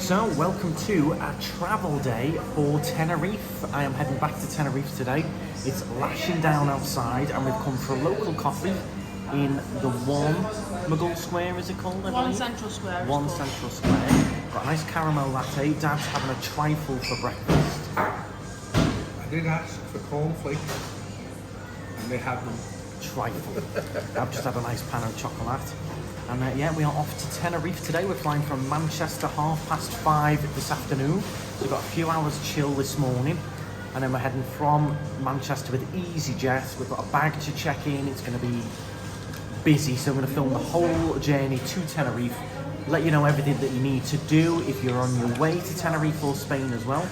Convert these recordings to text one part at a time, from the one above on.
So, welcome to a travel day for Tenerife. I am heading back to Tenerife today. It's lashing down outside and we've come for a local coffee in the One Muggle Square, is it called? One Central Square. One Central Square. Got a nice caramel latte. Dad's having a trifle for breakfast. I did ask for cornflakes and they had them. Trifle. I've just had a nice pan of chocolate. And yeah, we are off to Tenerife today. We're flying from Manchester 5:30 this afternoon. So we've got a few hours chill this morning. And then we're heading from Manchester with EasyJet. We've got a bag to check in. It's going to be busy. So I'm going to film the whole journey to Tenerife. Let you know everything that you need to do if you're on your way to Tenerife or Spain as well.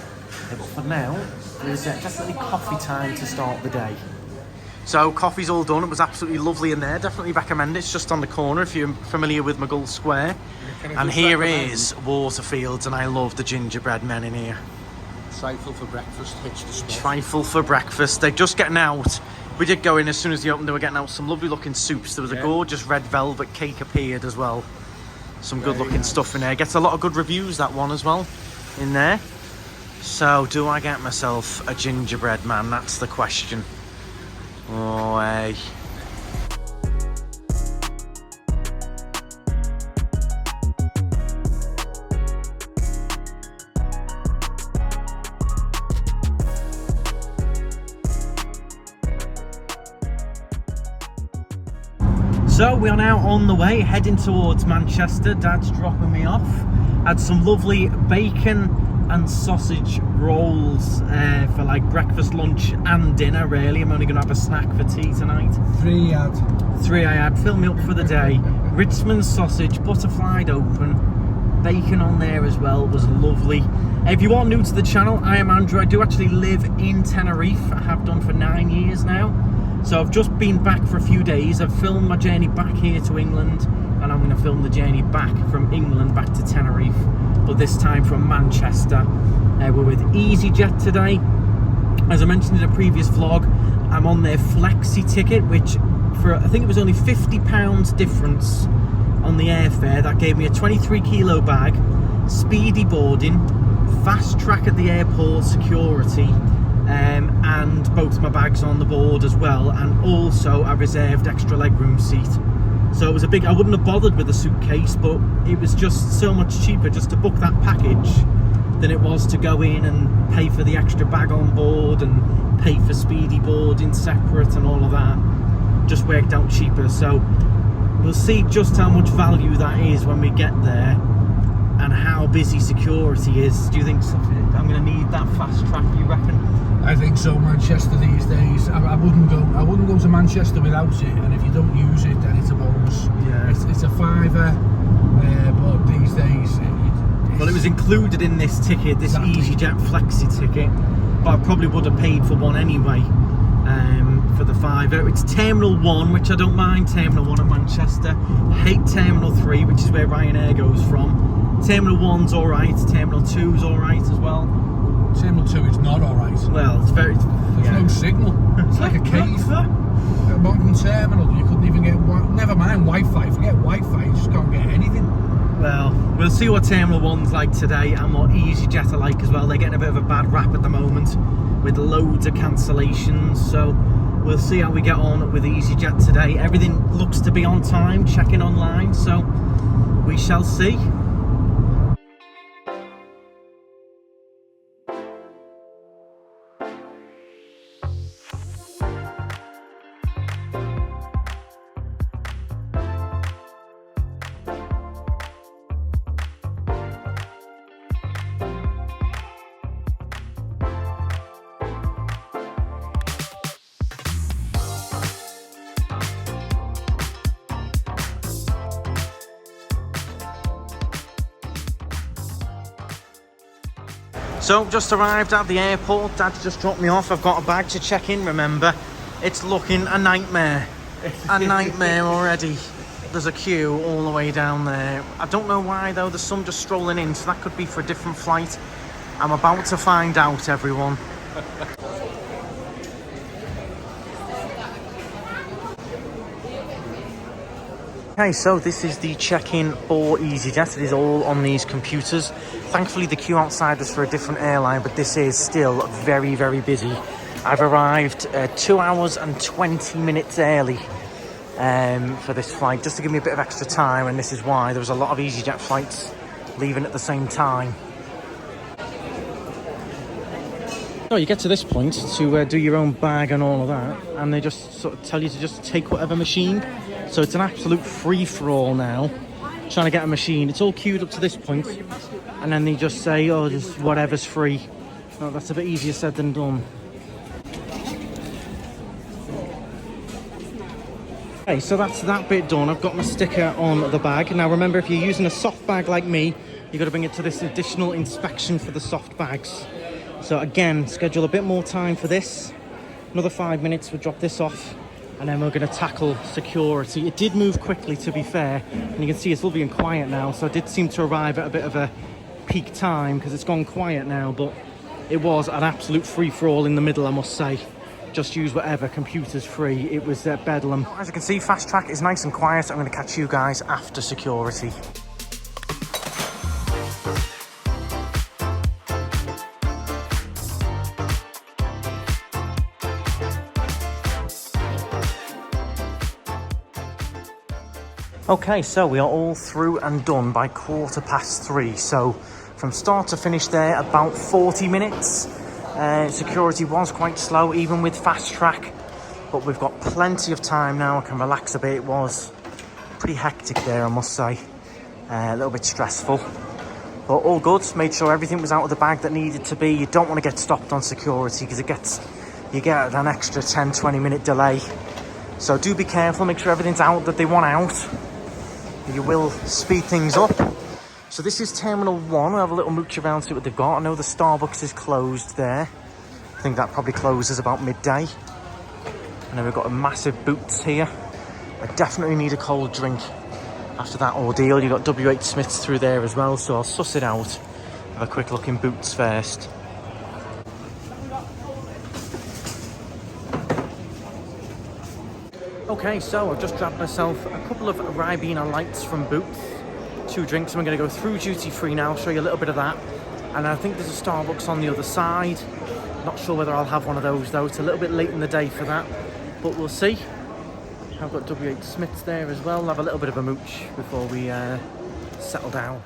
But for now, there's definitely coffee time to start the day. So coffee's all done. It was absolutely lovely in there. Definitely recommend it. It's just on the corner if you're familiar with Muggle Square. And here is Waterfields, and I love the gingerbread men in here. Trifle for breakfast, hitch the spot. Trifle for breakfast. They're just getting out. We did go in as soon as they opened. They were getting out some lovely looking soups. There was a gorgeous red velvet cake appeared as well. Some good looking stuff in there. Gets a lot of good reviews, that one as well, in there. So do I get myself a gingerbread man? That's the question. Oh, hey. So we are now on the way, heading towards Manchester. Dad's dropping me off. Had some lovely bacon and sausage rolls for like breakfast, lunch and dinner really. I'm only going to have a snack for tea tonight. Three I had. Fill me up for the day. Richmond sausage, butterflied open, bacon on there as well. It was lovely. If you are new to the channel, I am Andrew. I do actually live in Tenerife. I have done for 9 years now. So I've just been back for a few days. I've filmed my journey back here to England, and I'm going to film the journey back from England back to Tenerife, but this time from Manchester. We're with EasyJet today. As I mentioned in a previous vlog, I'm on their Flexi ticket, which for I think it was only £50 difference on the airfare. That gave me a 23 kilo bag, speedy boarding, fast track at the airport security, and both my bags on the board as well, and also I reserved extra legroom seat. So it was I wouldn't have bothered with a suitcase, but it was just so much cheaper just to book that package than it was to go in and pay for the extra bag on board and pay for speedy boarding separate and all of that. Just worked out cheaper. So we'll see just how much value that is when we get there and how busy security is. Do you think I'm going to need that fast track, you reckon? I think so. Manchester these days, I wouldn't go to Manchester without it, and if you don't use it then it's a bonus. Yeah, it's a fiver, but these days well, it was included in this ticket, this EasyJet Flexi ticket, but I probably would have paid for one anyway, for the fiver. It's Terminal 1, which I don't mind. Terminal 1 at Manchester. Hate Terminal 3, which is where Ryanair goes from. Terminal 1's alright, Terminal 2's alright as well. Terminal 2 is not alright. Well, it's very... There's no signal. It's like a cave. A modern terminal, you couldn't even get... Never mind Wi-Fi. Forget Wi-Fi, you just can't get anything. Well, we'll see what Terminal 1's like today and what EasyJet are like as well. They're getting a bit of a bad rap at the moment with loads of cancellations. So we'll see how we get on with EasyJet today. Everything looks to be on time, checking online. So we shall see. So just arrived at the airport. Dad's just dropped me off. I've got a bag to check in. Remember, it's looking a nightmare. A nightmare already. There's a queue all the way down there. I don't know why though. There's some just strolling in, so that could be for a different flight. I'm about to find out, everyone. Okay, so this is the check-in for EasyJet. It is all on these computers. Thankfully, the queue outside was for a different airline, but this is still very, very busy. I've arrived 2 hours and 20 minutes early for this flight, just to give me a bit of extra time, and this is why there was a lot of EasyJet flights leaving at the same time. So you get to this point to do your own bag and all of that, and they just sort of tell you to just take whatever machine. So it's an absolute free-for-all now, trying to get a machine. It's all queued up to this point, and then they just say, oh, just whatever's free. Oh, that's a bit easier said than done. Okay, so that's that bit done. I've got my sticker on the bag. Now remember, if you're using a soft bag like me, you've got to bring it to this additional inspection for the soft bags. So again, schedule a bit more time for this. Another 5 minutes, we'll drop this off. And then we're going to tackle security. It did move quickly, to be fair, and you can see it's lovely and quiet now, so I did seem to arrive at a bit of a peak time because it's gone quiet now, but it was an absolute free-for-all in the middle, I must say. Just use whatever, computers free. It was bedlam. As you can see, fast track is nice and quiet. I'm going to catch you guys after security. Okay, so we are all through and done by 3:15. So from start to finish there, about 40 minutes. Security was quite slow, even with fast track. But we've got plenty of time now. I can relax a bit. It was pretty hectic there, I must say. A little bit stressful. But all good. Made sure everything was out of the bag that needed to be. You don't want to get stopped on security because you get an extra 10-20 minute delay. So do be careful. Make sure everything's out that they want out. You will speed things up. So this is Terminal 1. We'll have a little mooch around, see what they've got. I know the Starbucks is closed there. I think that probably closes about midday. And then we've got a massive Boots here. I definitely need a cold drink after that ordeal. You've got W.H. Smith's through there as well, so I'll suss it out. Have a quick look in Boots first. Okay, so I've just grabbed myself a couple of Ribena Lights from Boots. 2 drinks, and we're going to go through duty free now, show you a little bit of that. And I think there's a Starbucks on the other side. Not sure whether I'll have one of those though. It's a little bit late in the day for that, but we'll see. I've got W.H. Smith's there as well. We'll have a little bit of a mooch before we settle down.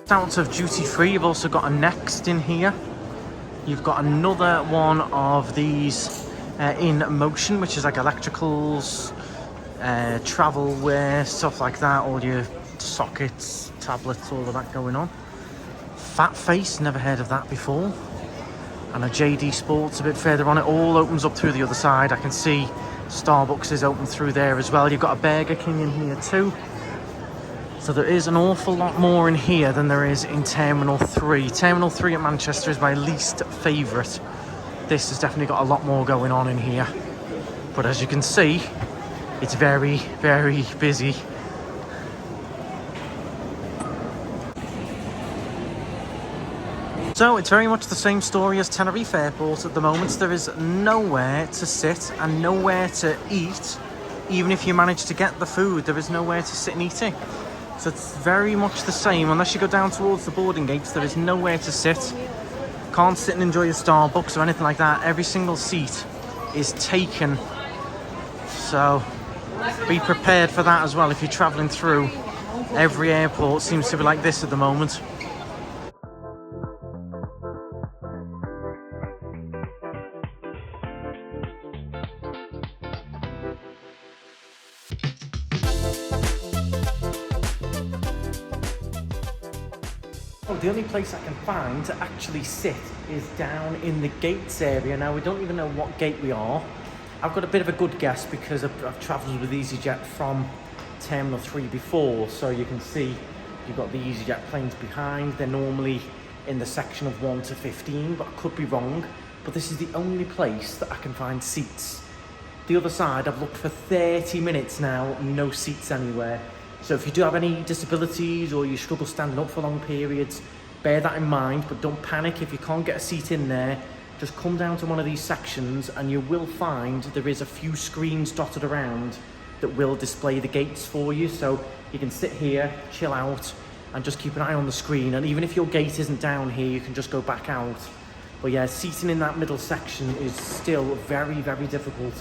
Out of duty free, you've also got a Next in here. You've got another one of these in Motion, which is like electricals, travel wear, stuff like that, all your sockets, tablets, all of that going on. Fat Face, never heard of that before. And a JD Sports a bit further on. It all opens up through the other side. I can see Starbucks is open through there as well. You've got a Burger King in here too. So there is an awful lot more in here than there is in Terminal 3. Terminal 3 at Manchester is my least favourite. This has definitely got a lot more going on in here. But as you can see, it's very, very busy. So it's very much the same story as Tenerife Airport at the moment. There is nowhere to sit and nowhere to eat. Even if you manage to get the food, there is nowhere to sit and eat it. So it's very much the same. Unless you go down towards the boarding gates, there is nowhere to sit. Can't sit and enjoy your Starbucks or anything like that. Every single seat is taken. So be prepared for that as well if you're travelling through. Every airport seems to be like this at the moment. Oh, the only place I can find to actually sit is down in the gates area. Now, we don't even know what gate we are. I've got a bit of a good guess because I've travelled with EasyJet from Terminal 3 before, so you can see you've got the EasyJet planes behind. They're normally in the section of 1 to 15, but I could be wrong. But this is the only place that I can find seats. The other side, I've looked for 30 minutes now, no seats anywhere. So if you do have any disabilities or you struggle standing up for long periods, bear that in mind, but don't panic if you can't get a seat in there. Just come down to one of these sections and you will find there is a few screens dotted around that will display the gates for you. So you can sit here, chill out, and just keep an eye on the screen. And even if your gate isn't down here, you can just go back out. But yeah, seating in that middle section is still very, very difficult.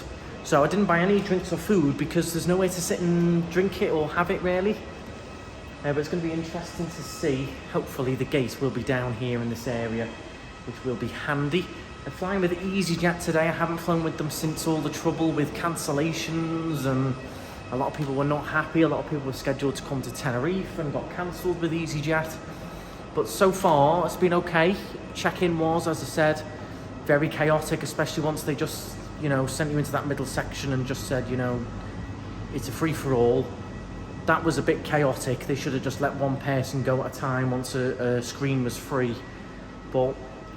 So I didn't buy any drinks or food because there's no way to sit and drink it or have it really. But it's going to be interesting to see. Hopefully the gate will be down here in this area, which will be handy. I'm flying with EasyJet today. I haven't flown with them since all the trouble with cancellations, and a lot of people were not happy. A lot of people were scheduled to come to Tenerife and got cancelled with EasyJet. But so far it's been okay. Check-in was, as I said, very chaotic, especially once they just, you know, sent you into that middle section and just said, you know, it's a free-for-all. That was a bit chaotic. They should have just let one person go at a time once a screen was free. But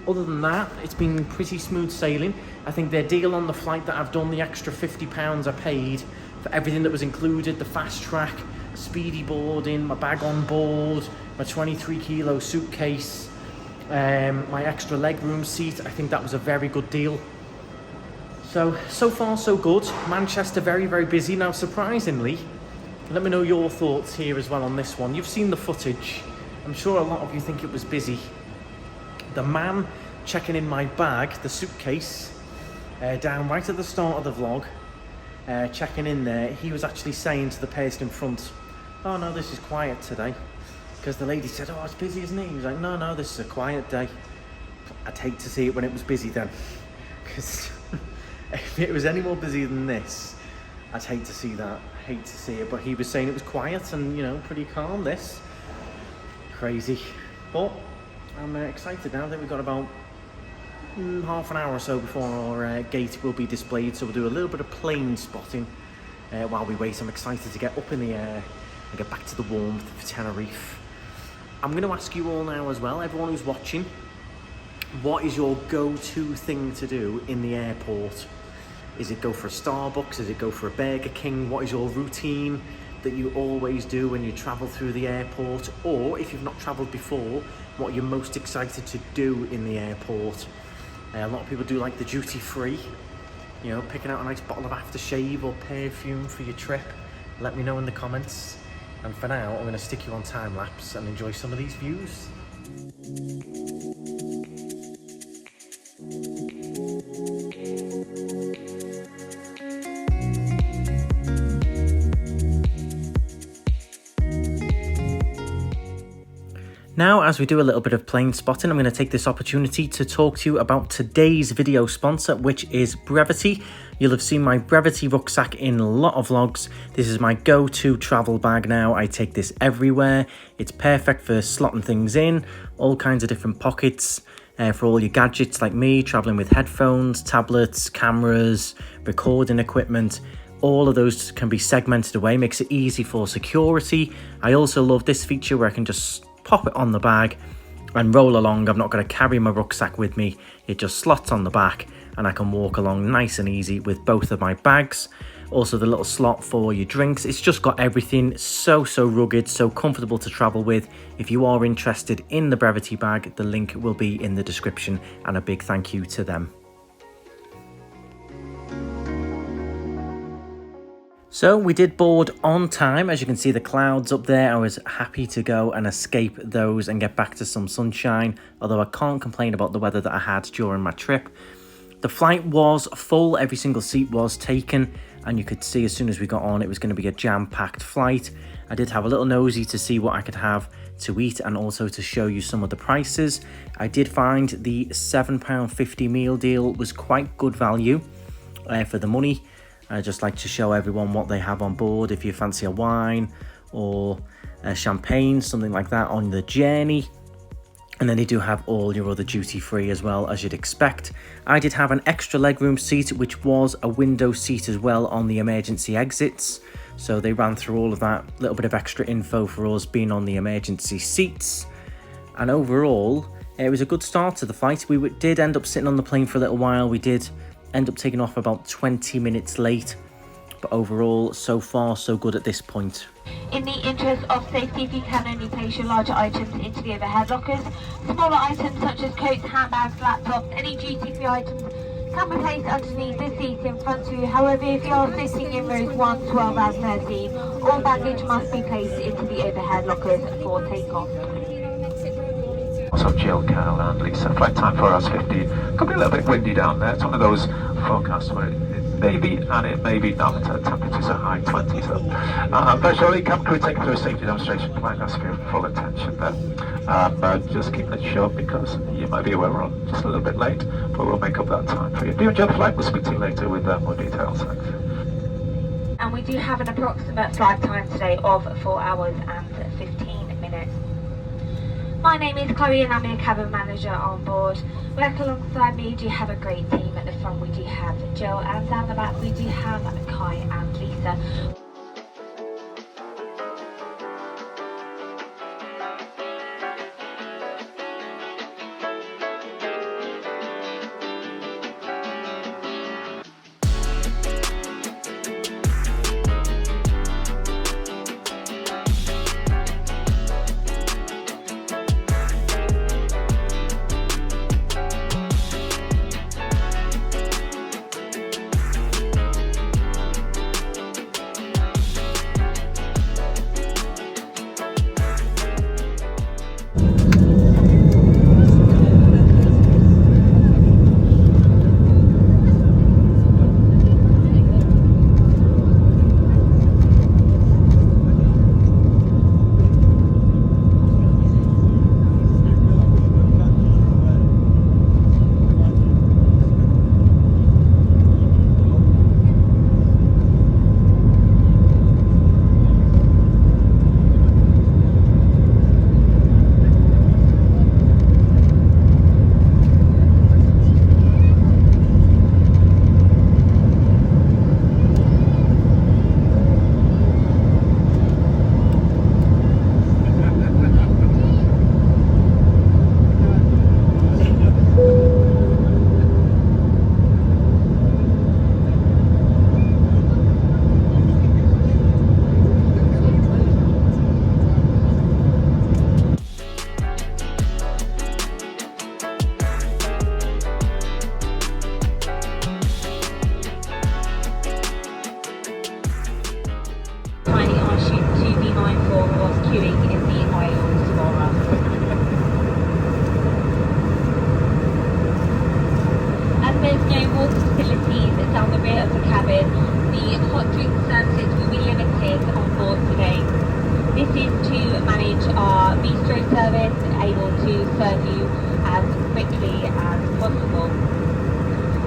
other than that, it's been pretty smooth sailing. I think their deal on the flight that I've done, the extra £50 I paid for everything that was included, the fast track, speedy boarding, my bag on board, my 23 kilo suitcase, my extra legroom seat, I think that was a very good deal. So far so good. Manchester very, very busy. Now surprisingly, let me know your thoughts here as well on this one. You've seen the footage. I'm sure a lot of you think it was busy. The man checking in my bag, the suitcase, down right at the start of the vlog, checking in there, he was actually saying to the person in front, oh no, this is quiet today. Because the lady said, oh, it's busy, isn't it? He was like, no, no, this is a quiet day. I'd hate to see it when it was busy then. Because if it was any more busy than this, I'd hate to see that. Hate to see it. But he was saying it was quiet and, you know, pretty calm, this. Crazy. But I'm excited now that we've got about half an hour or so before our gate will be displayed. So we'll do a little bit of plane spotting while we wait. I'm excited to get up in the air and get back to the warmth of Tenerife. I'm going to ask you all now as well, everyone who's watching, what is your go-to thing to do in the airport? Is it go for a Starbucks? Is it go for a Burger King? What is your routine that you always do when you travel through the airport? Or if you've not travelled before, what you're most excited to do in the airport? A lot of people do like the duty free, you know, picking out a nice bottle of aftershave or perfume for your trip. Let me know in the comments. And for now, I'm going to stick you on time lapse and enjoy some of these views. Now, as we do a little bit of plane spotting, I'm going to take this opportunity to talk to you about today's video sponsor, which is Brevite. You'll have seen my Brevite rucksack in a lot of vlogs. This is my go-to travel bag now. I take this everywhere. It's perfect for slotting things in, all kinds of different pockets for all your gadgets like me, traveling with headphones, tablets, cameras, recording equipment. All of those can be segmented away, makes it easy for security. I also love this feature where I can just pop it on the bag and roll along. I'm not going to carry my rucksack with me. It just slots on the back and I can walk along nice and easy with both of my bags. Also the little slot for your drinks. It's just got everything. So rugged, so comfortable to travel with. If you are interested in the Brevite bag, the link will be in the description, and a big thank you to them. So we did board on time. As you can see the clouds up there, I was happy to go and escape those and get back to some sunshine, although I can't complain about the weather that I had during my trip. The flight was full, every single seat was taken, and you could see as soon as we got on it was going to be a jam-packed flight. I did have a little nosy to see what I could have to eat and also to show you some of the prices. I did find the £7.50 meal deal was quite good value for the money. I just like to show everyone what they have on board if you fancy a wine or a champagne, something like that on the journey. And then they do have all your other duty free as well, as you'd expect. I did have an extra legroom seat, which was a window seat as well on the emergency exits. So they ran through all of that, little bit of extra info for us being on the emergency seats. And overall, it was a good start to the flight. We did end up sitting on the plane for a little while. We did end up taking off about 20 minutes late. But overall, so far, so good at this point. In the interest of safety, if you can only place your larger items into the overhead lockers. Smaller items such as coats, handbags, laptops, any duty-free items can be placed underneath the seat in front of you. However, if you are sitting in rows 1, 12 and 13, all baggage must be placed into the overhead lockers for takeoff. Also Jill, Cal and Lisa, flight time 4 hours 15. Could be a little bit windy down there. It's one of those forecasts where it may be and it may be not. Temperatures are high 20s. But surely, cabin crew taking through a safety demonstration. Might ask for your full attention there. Just keep it short because you might be aware we're on just a little bit late, but we'll make up that time for you. Do enjoy the flight. We'll speak to you later with more details. Thanks. And we do have an approximate flight time today of 4 hours and 15 minutes. My name is Chloe and I'm your cabin manager on board. Work alongside me, we do have a great team. At the front we do have Jill and down the back we do have Kai and Lisa.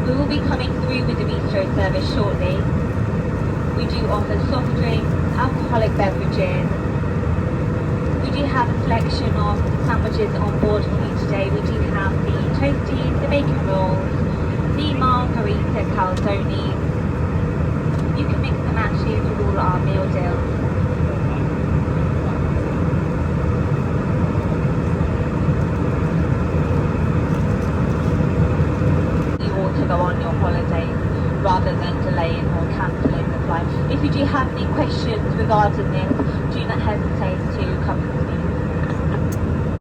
We will be coming through with the bistro service shortly. We do offer soft drinks, alcoholic beverages. We do have a selection of sandwiches on board for you today. We do have the toasties, the bacon rolls, the margarita calzones. You can mix and match these with all our meal deals. Go on your holiday rather than delaying or cancelling the flight. If you do have any questions regarding this, do not hesitate to come to me.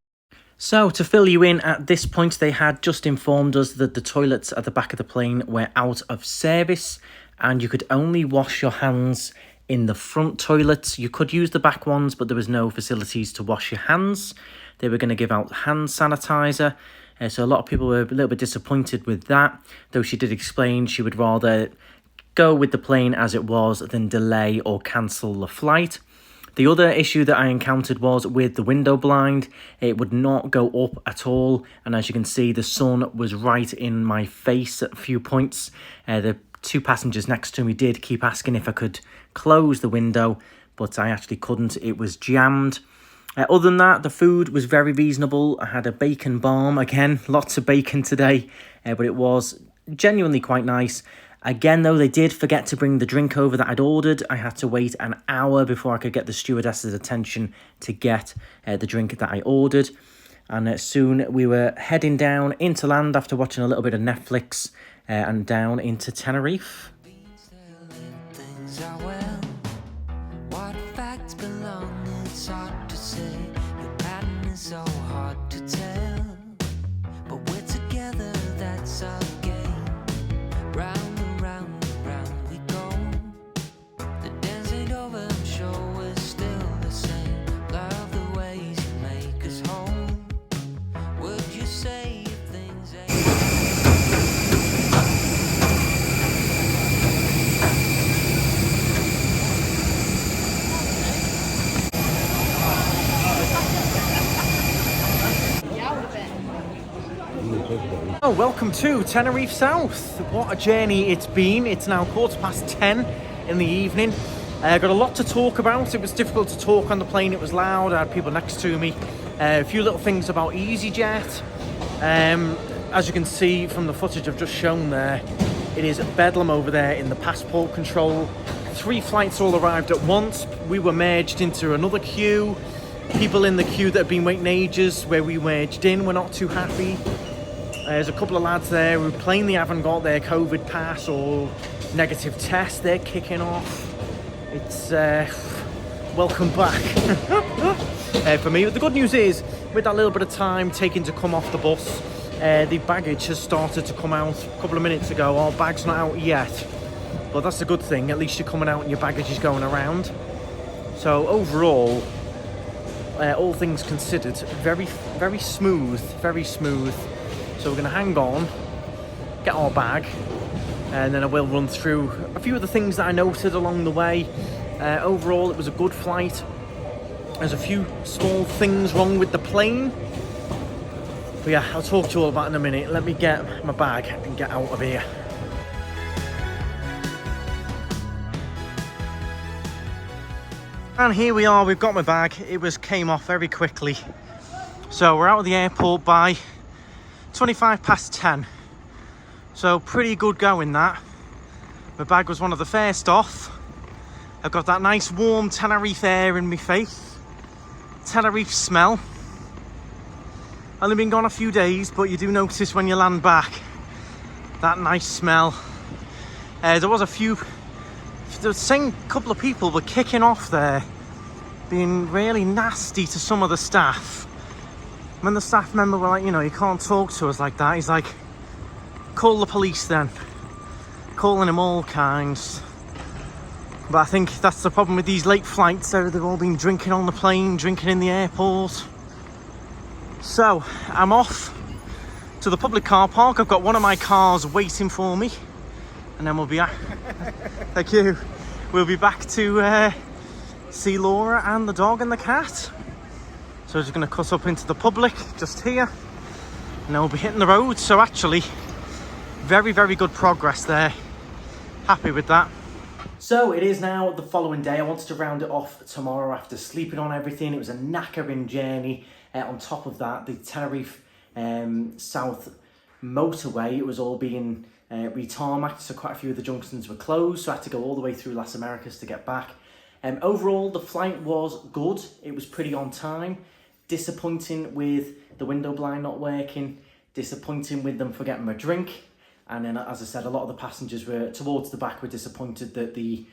So to fill you in, at this point they had just informed us that the toilets at the back of the plane were out of service and you could only wash your hands in the front toilets. You could use the back ones, but there was no facilities to wash your hands. They were going to give out hand sanitizer. So a lot of people were a little bit disappointed with that, though she did explain she would rather go with the plane as it was than delay or cancel the flight. The other issue that I encountered was with the window blind. It would not go up at all, and as you can see, the sun was right in my face at a few points. The two passengers next to me did keep asking if I could close the window, but I actually couldn't. It was jammed. Other than that, the food was very reasonable. I had a bacon balm. Again, lots of bacon today, but it was genuinely quite nice. Again, though, they did forget to bring the drink over that I'd ordered. I had to wait an hour before I could get the stewardess's attention to get the drink that I ordered. And soon we were heading down into land after watching a little bit of Netflix and down into Tenerife. So hard to tell, but we're together, that's our game. Round and round and round we go. The dance ain't over, I'm sure we're still the same. Love the ways you make us whole. Would you say if things ain't... Oh, welcome to Tenerife South. What a journey it's been. It's now 10:15 in the evening. Got a lot to talk about. It was difficult to talk on the plane. It was loud. I had people next to me. A few little things about EasyJet. As you can see from the footage I've just shown there, it is bedlam over there in the passport control. 3 flights all arrived at once. We were merged into another queue. People in the queue that have been waiting ages where we merged in were not too happy. There's a couple of lads there who plainly haven't got their COVID pass or negative test. They're kicking off. It's welcome back for me. But the good news is, with that little bit of time taken to come off the bus, the baggage has started to come out a couple of minutes ago. Our bag's not out yet, but that's a good thing. At least you're coming out and your baggage is going around. So overall, all things considered, very smooth, very smooth. So we're going to hang on, get our bag, and then I will run through a few of the things that I noted along the way. Overall, it was a good flight. There's a few small things wrong with the plane. But yeah, I'll talk to you all about it in a minute. Let me get my bag and get out of here. And here we are, we've got my bag. It came off very quickly. So we're out of the airport by 10:25. So pretty good going that. My bag was one of the first off. I've got that nice warm Tenerife air in my face. Tenerife smell. Only been gone a few days, but you do notice when you land back that nice smell. There was the same couple of people were kicking off there, being really nasty to some of the staff. When the staff member were like, you know, you can't talk to us like that, he's like, call the police then. Calling him all kinds. But I think that's the problem with these late flights. They've all been drinking on the plane, drinking in the airport. So, I'm off to the public car park. I've got one of my cars waiting for me. And then we'll be thank you. We'll be back to see Laura and the dog and the cat. So we're just going to cut up into the public just here, and then we'll be hitting the road. So actually, very, very good progress there. Happy with that. So it is now the following day. I wanted to round it off tomorrow after sleeping on everything. It was a knackering journey. On top of that, the Tenerife South motorway, it was all being re-tarmacked, so quite a few of the junctions were closed, so I had to go all the way through Las Americas to get back. Overall, the flight was good. It was pretty on time. Disappointing with the window blind not working. Disappointing with them forgetting a drink. And then, as I said, a lot of the passengers were towards the back were disappointed that the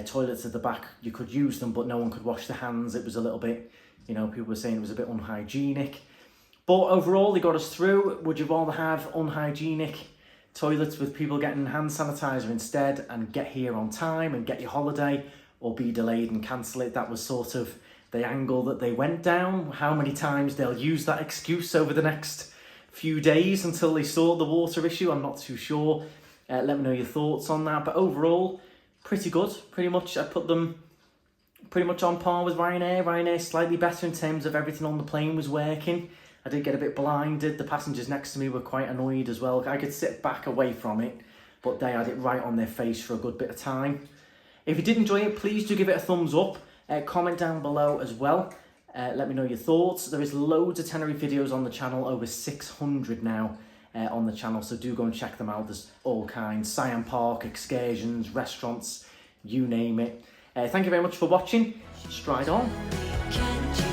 toilets at the back, you could use them, but no one could wash their hands. It was a little bit, you know, people were saying it was a bit unhygienic. But overall, they got us through. Would you rather have unhygienic toilets with people getting hand sanitizer instead and get here on time and get your holiday, or be delayed and cancel it? That was sort of the angle that they went down. How many times they'll use that excuse over the next few days until they sort the water issue, I'm not too sure. Let me know your thoughts on that. But overall, pretty good. Pretty much, I put them pretty much on par with Ryanair. Ryanair slightly better in terms of everything on the plane was working. I did get a bit blinded. The passengers next to me were quite annoyed as well. I could sit back away from it, but they had it right on their face for a good bit of time. If you did enjoy it, please do give it a thumbs up. Comment down below as well. Let me know your thoughts. There is loads of Tenerife videos on the channel, over 600 now on the channel, so do go and check them out. There's all kinds, Siam Park, excursions, restaurants, you name it. Thank you very much for watching. Stride on. Can't you